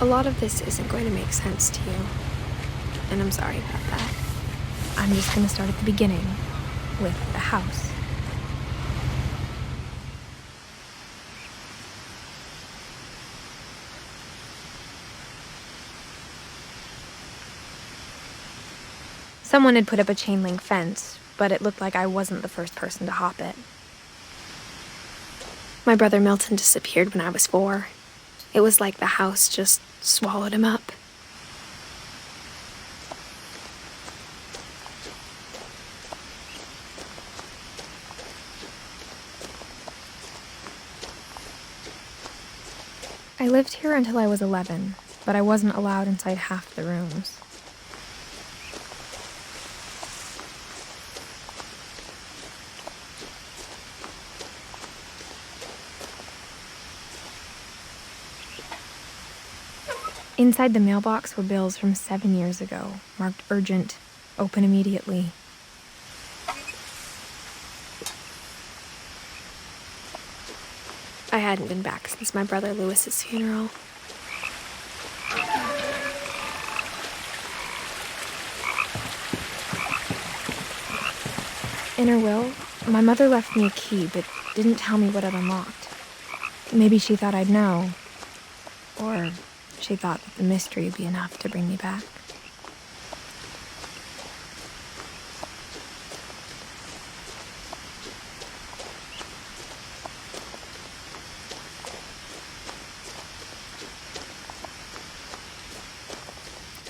lot of this isn't going to make sense to you, and I'm sorry about that. I'm just going to start at the beginning, with the house. Someone had put up a chain link fence, but it looked like I wasn't the first person to hop it. My brother Milton disappeared when I was 4. It was like the house just swallowed him up. I lived here until I was 11, but I wasn't allowed inside half the rooms. Inside the mailbox were bills from 7 years ago, marked urgent, open immediately. I hadn't been back since my brother Lewis's funeral. In her will, my mother left me a key, but didn't tell me what it unlocked. Maybe she thought I'd know, or she thought that the mystery would be enough to bring me back.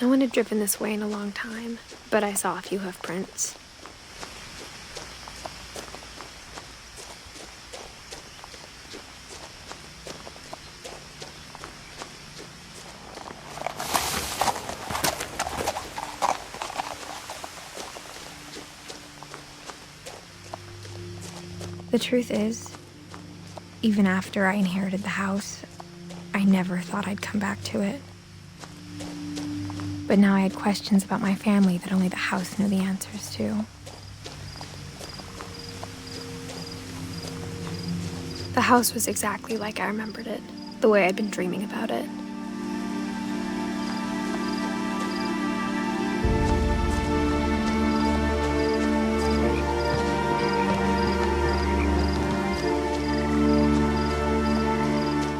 No one had driven this way in a long time, but I saw a few hoof prints. The truth is, even after I inherited the house, I never thought I'd come back to it. But now I had questions about my family that only the house knew the answers to. The house was exactly like I remembered it, the way I'd been dreaming about it.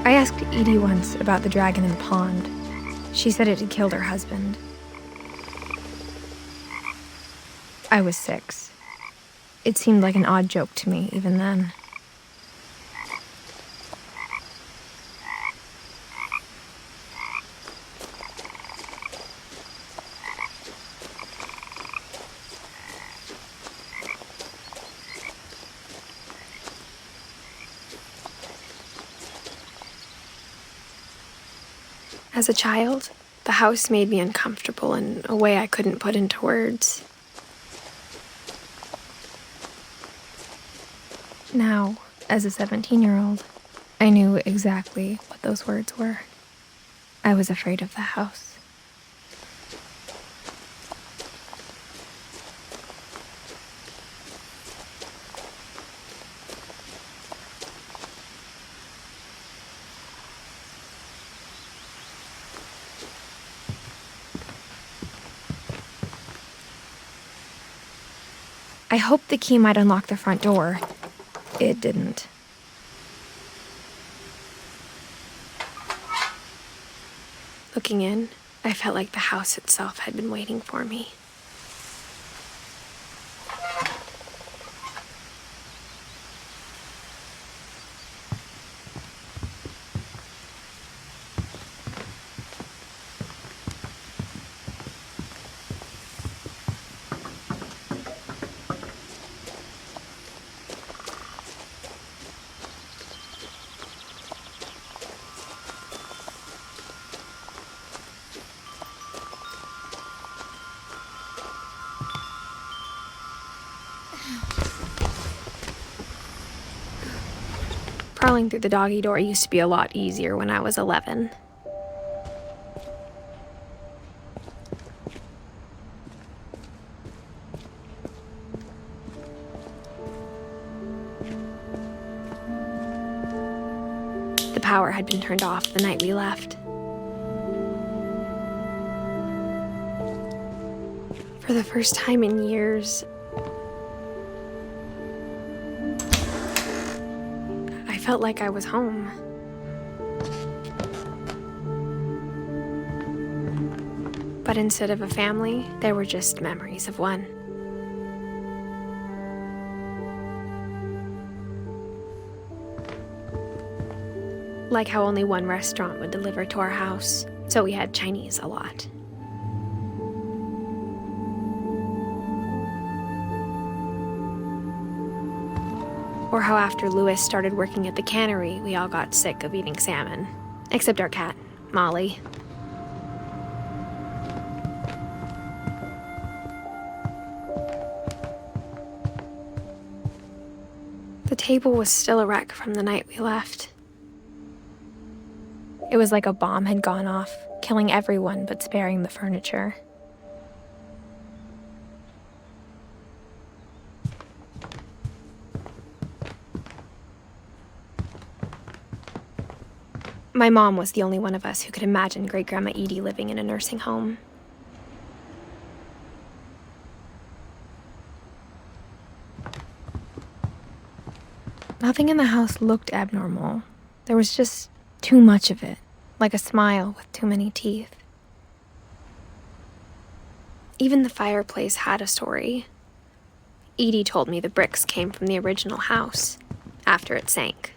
I asked Edie once about the dragon in the pond. She said it had killed her husband. I was 6. It seemed like an odd joke to me even then. As a child, the house made me uncomfortable in a way I couldn't put into words. Now, as a 17-year-old, I knew exactly what those words were. I was afraid of the house. I hoped the key might unlock the front door. It didn't. Looking in, I felt like the house itself had been waiting for me. Crawling through the doggy door used to be a lot easier when I was 11. The power had been turned off the night we left. For the first time in years, I felt like I was home. But instead of a family, there were just memories of one. Like how only one restaurant would deliver to our house, so we had Chinese a lot. Or how after Louis started working at the cannery, we all got sick of eating salmon. Except our cat, Molly. The table was still a wreck from the night we left. It was like a bomb had gone off, killing everyone but sparing the furniture. My mom was the only one of us who could imagine Great-Grandma Edie living in a nursing home. Nothing in the house looked abnormal. There was just too much of it, like a smile with too many teeth. Even the fireplace had a story. Edie told me the bricks came from the original house, after it sank.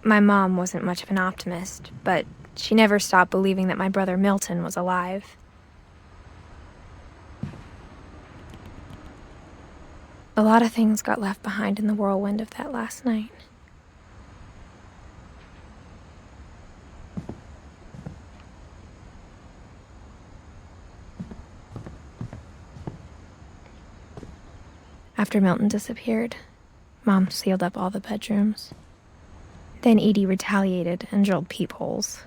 My mom wasn't much of an optimist, but she never stopped believing that my brother Milton was alive. A lot of things got left behind in the whirlwind of that last night. After Milton disappeared, Mom sealed up all the bedrooms. Then Edie retaliated and drilled peepholes.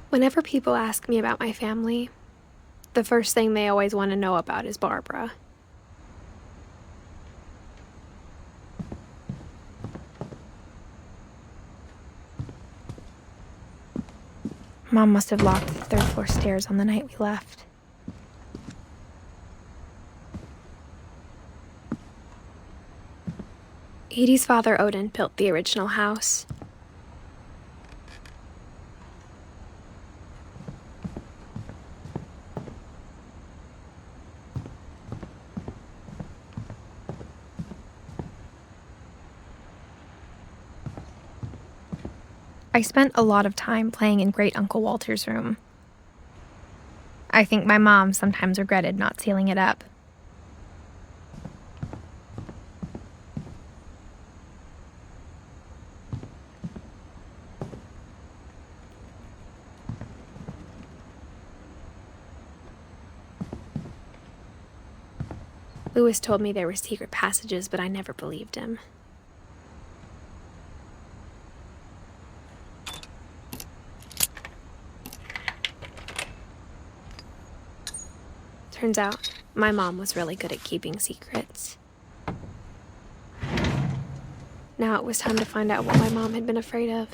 Whenever people ask me about my family, the first thing they always want to know about is Barbara. Mom must have locked the third floor stairs on the night we left. Edie's father, Odin, built the original house. I spent a lot of time playing in Great Uncle Walter's room. I think my mom sometimes regretted not sealing it up. Louis told me there were secret passages, but I never believed him. Turns out, my mom was really good at keeping secrets. Now it was time to find out what my mom had been afraid of.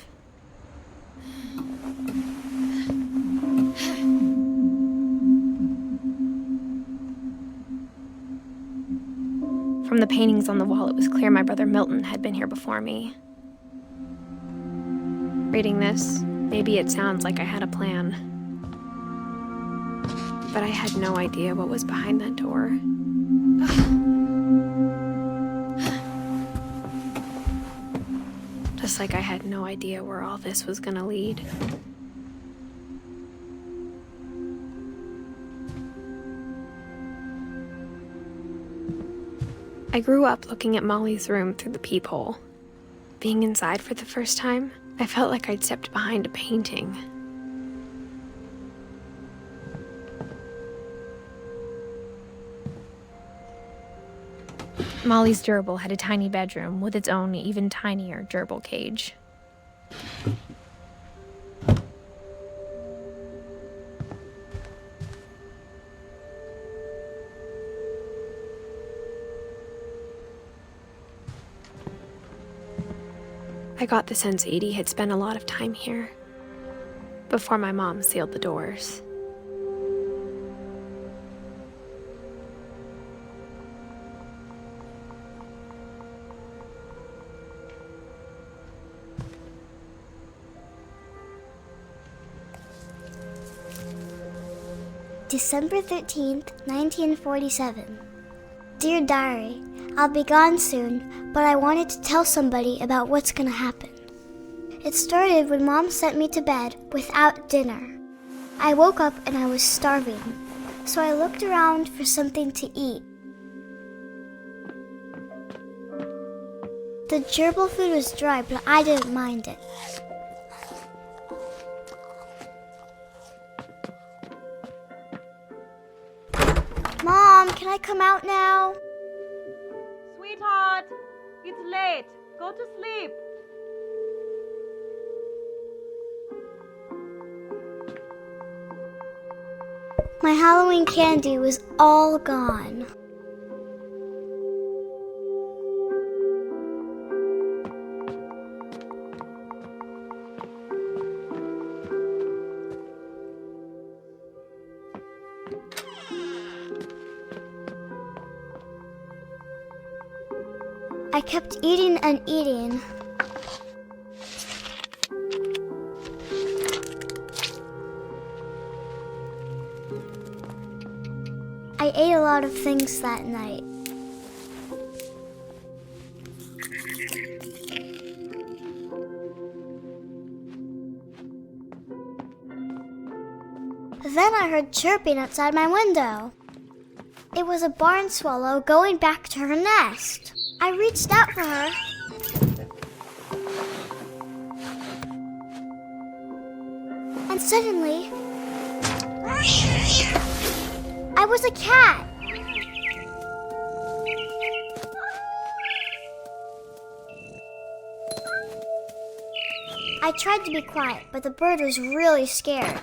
From the paintings on the wall, it was clear my brother Milton had been here before me. Reading this, maybe it sounds like I had a plan. But I had no idea what was behind that door. Just like I had no idea where all this was gonna lead. I grew up looking at Molly's room through the peephole. Being inside for the first time, I felt like I'd stepped behind a painting. Molly's gerbil had a tiny bedroom with its own even tinier gerbil cage. I got the sense Edie had spent a lot of time here, before my mom sealed the doors. December 13th, 1947. Dear Diary, I'll be gone soon, but I wanted to tell somebody about what's gonna happen. It started when Mom sent me to bed without dinner. I woke up and I was starving, so I looked around for something to eat. The gerbil food was dry, but I didn't mind it. Mom, can I come out now? Sweetheart, it's late. Go to sleep. My Halloween candy was all gone. I kept eating and eating. I ate a lot of things that night. Then I heard chirping outside my window. It was a barn swallow going back to her nest. I reached out for her. And suddenly, I was a cat. I tried to be quiet, but the bird was really scared.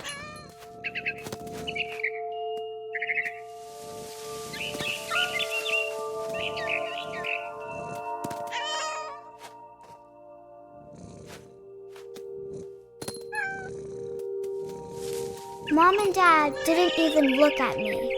Mom and Dad didn't even look at me.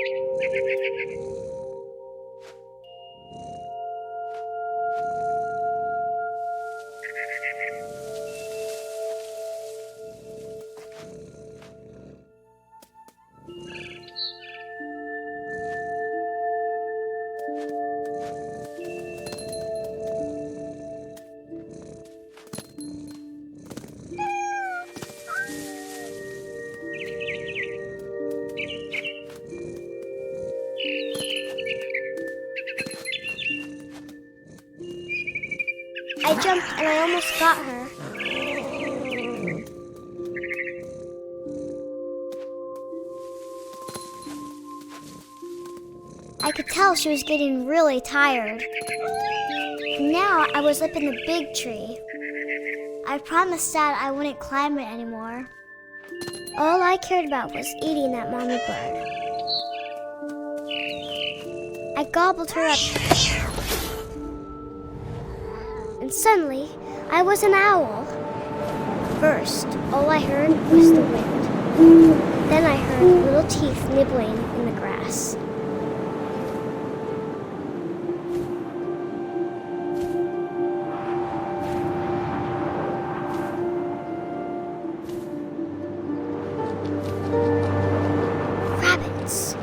I jumped and I almost got her. I could tell she was getting really tired. Now I was up in the big tree. I promised Dad I wouldn't climb it anymore. All I cared about was eating that mama bird. I gobbled her up. And suddenly, I was an owl. First, all I heard was the wind. Then I heard little teeth nibbling in the grass. Rabbits.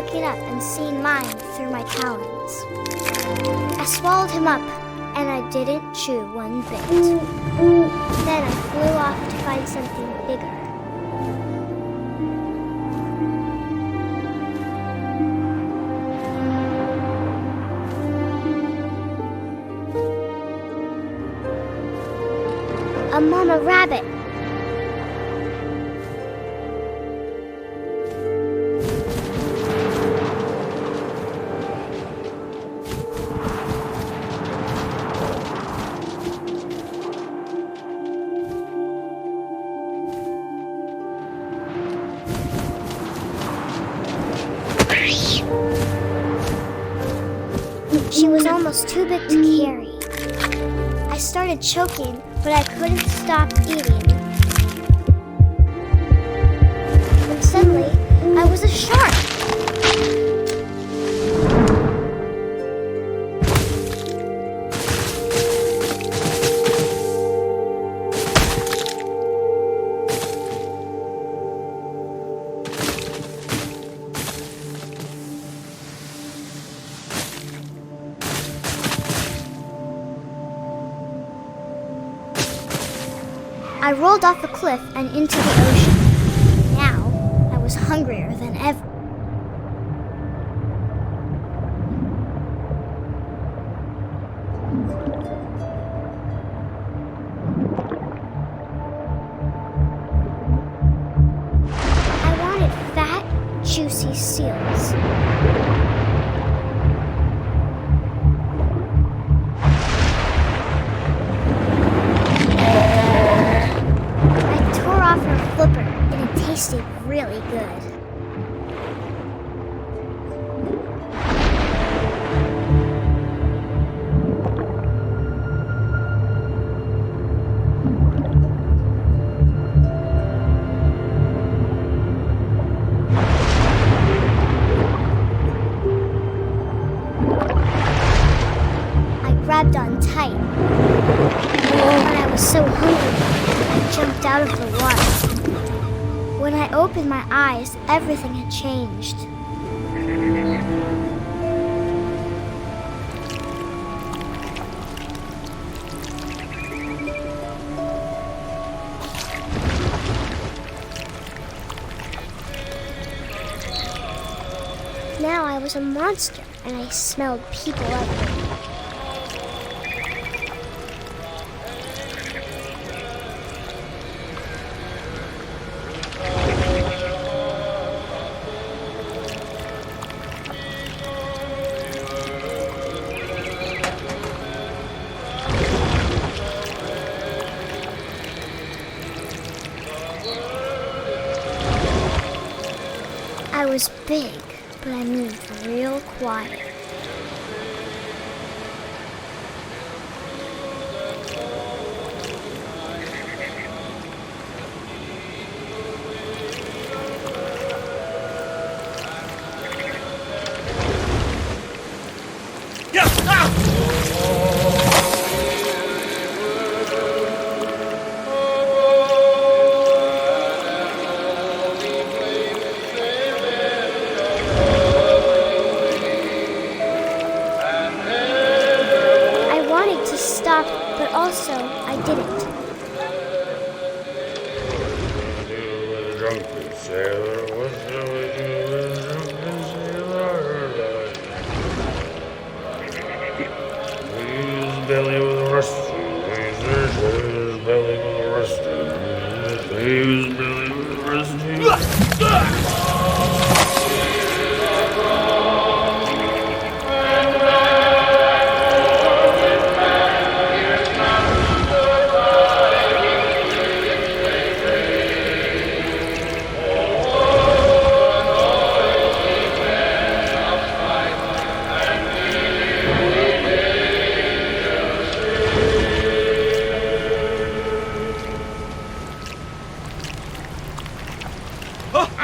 looking up and seeing mine through my talons. I swallowed him up, and I didn't chew one bit. Then I flew off to find something bigger. A mama rabbit. She was almost too big to carry. I started choking, but I couldn't stop eating. And suddenly, I was a shark. I rolled off the cliff and into the ocean. Now, I was hungrier than ever. I wanted fat, juicy seals. Flipper, and it tasted really good. I grabbed on tight. When I was so hungry, I jumped out of the water. When I opened my eyes, everything had changed. Now I was a monster, and I smelled people everywhere. I was big, but I moved real quiet. But also, I didn't.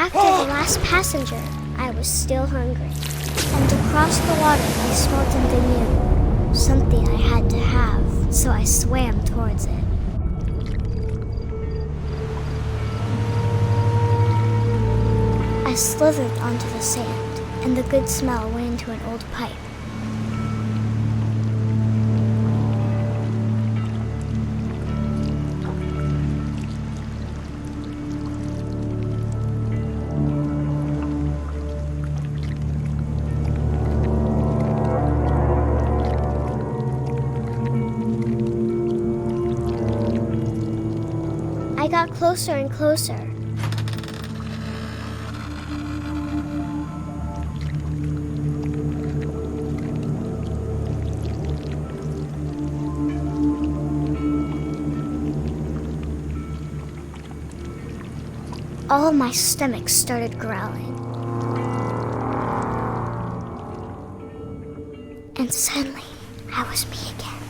After the last passenger, I was still hungry. And across the water, I smelled something new. Something I had to have, so I swam towards it. I slithered onto the sand. and the good smell went into an old pipe. I got closer and closer. All of my stomach started growling. And suddenly, I was me again.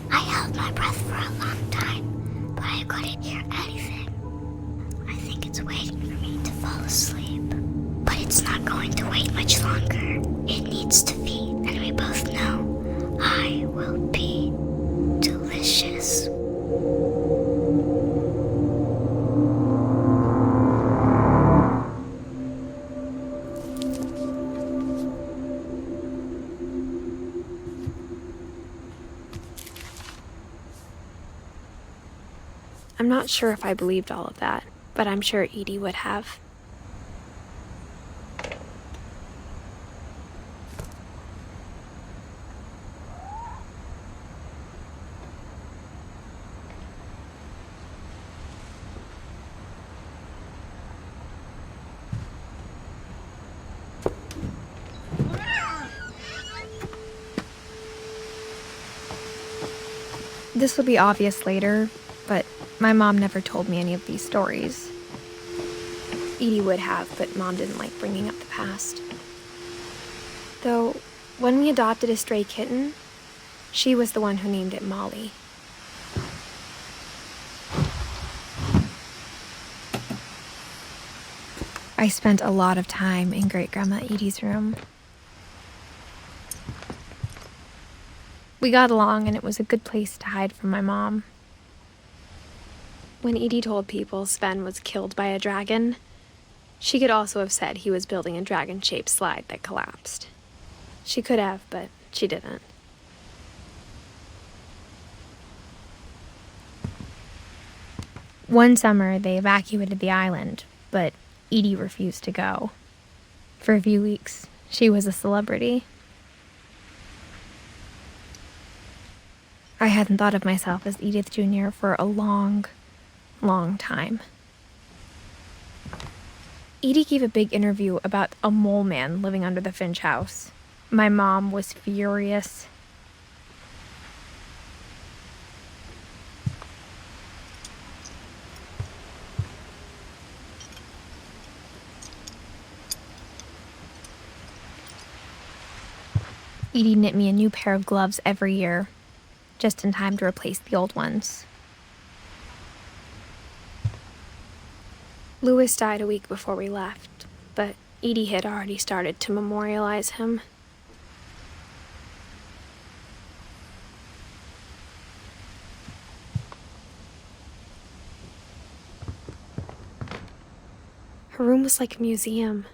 I held my breath for a long time, but I couldn't hear anything. I think it's waiting for me to fall asleep. But it's not going to wait much longer. It needs to feed, and we both know I will be delicious. I'm not sure if I believed all of that, but I'm sure Edie would have. This will be obvious later, but my mom never told me any of these stories. Edie would have, but Mom didn't like bringing up the past. Though, when we adopted a stray kitten, she was the one who named it Molly. I spent a lot of time in Great-Grandma Edie's room. We got along, and it was a good place to hide from my mom. When Edie told people Sven was killed by a dragon, she could also have said he was building a dragon-shaped slide that collapsed. She could have, but she didn't. One summer, they evacuated the island, but Edie refused to go. For a few weeks, she was a celebrity. I hadn't thought of myself as Edith Jr. for a long time. Edie gave a big interview about a mole man living under the Finch house. My mom was furious. Edie knit me a new pair of gloves every year, just in time to replace the old ones. Louis died a week before we left, but Edie had already started to memorialize him. Her room was like a museum.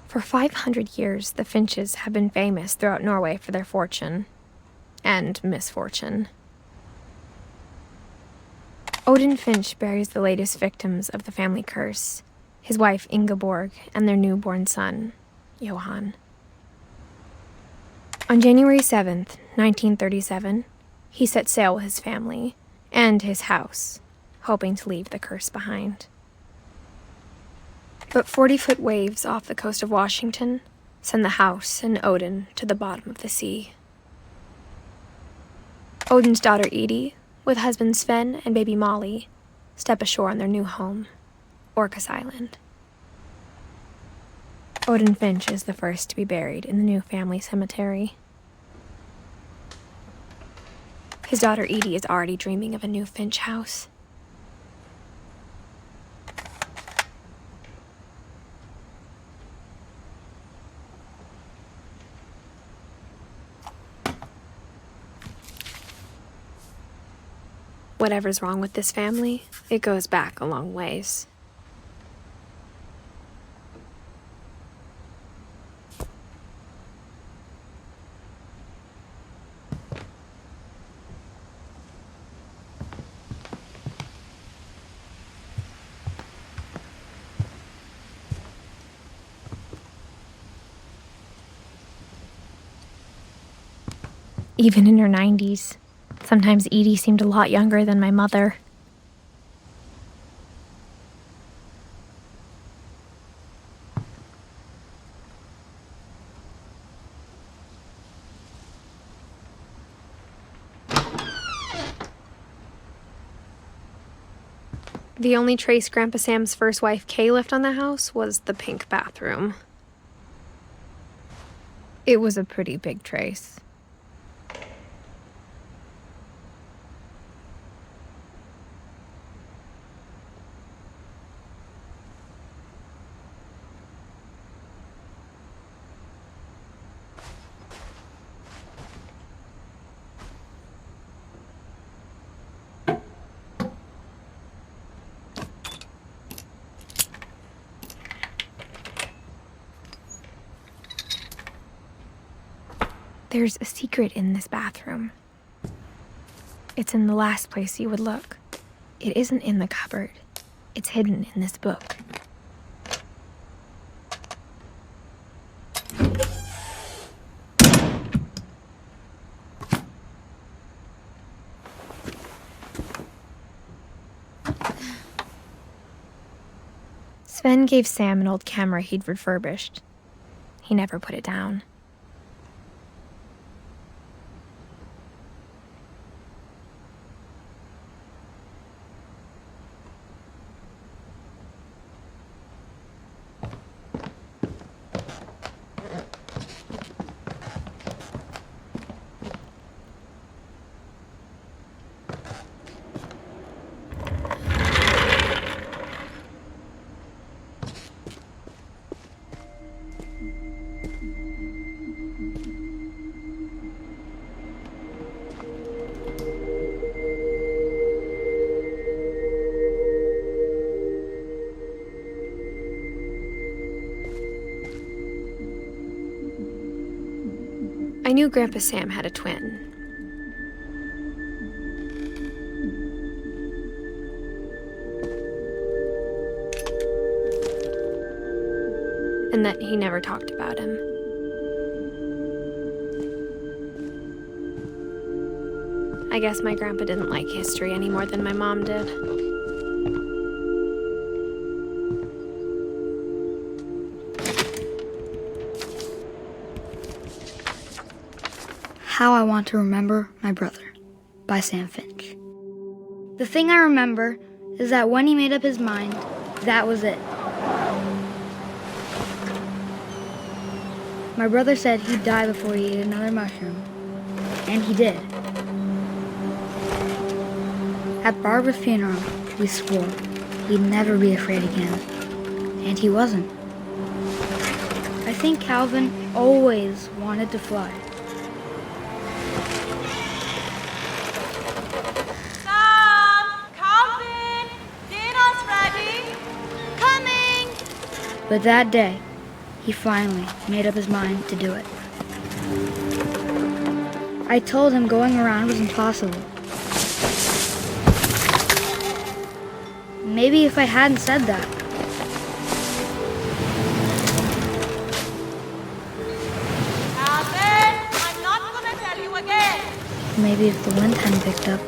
For 500 years, the Finches have been famous throughout Norway for their fortune and misfortune. Odin Finch buries the latest victims of the family curse, his wife Ingeborg and their newborn son, Johan. On January 7th, 1937, he set sail with his family and his house, hoping to leave the curse behind. But 40-foot waves off the coast of Washington send the house and Odin to the bottom of the sea. Odin's daughter Edie, with husband Sven and baby Molly, step ashore on their new home, Orcas Island. Odin Finch is the first to be buried in the new family cemetery. His daughter Edie is already dreaming of a new Finch house. Whatever's wrong with this family, it goes back a long ways. Even in her 90s, sometimes Edie seemed a lot younger than my mother. The only trace Grandpa Sam's first wife, Kay, left on the house was the pink bathroom. It was a pretty big trace. There's a secret in this bathroom. It's in the last place you would look. It isn't in the cupboard. It's hidden in this book. Sven gave Sam an old camera he'd refurbished. He never put it down. I knew Grandpa Sam had a twin. And that he never talked about him. I guess my grandpa didn't like history any more than my mom did. How I Want to Remember My Brother by Sam Finch. The thing I remember is that when he made up his mind, that was it. My brother said he'd die before he ate another mushroom, and he did. At Barbara's funeral, we swore he'd never be afraid again, and he wasn't. I think Calvin always wanted to fly. But that day, he finally made up his mind to do it. I told him going around was impossible. Maybe if I hadn't said that. Alvin, I'm not gonna tell you again. Maybe if the wind hadn't picked up.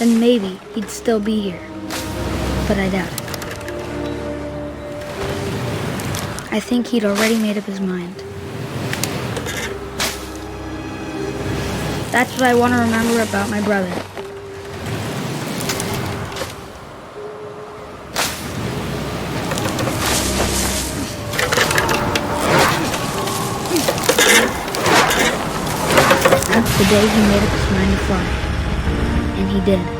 Then maybe he'd still be here. But I doubt it. I think he'd already made up his mind. That's what I want to remember about my brother. That's the day he made up his mind to fly. And he did.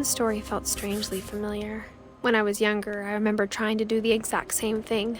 Calvin's story felt strangely familiar. When I was younger, I remember trying to do the exact same thing,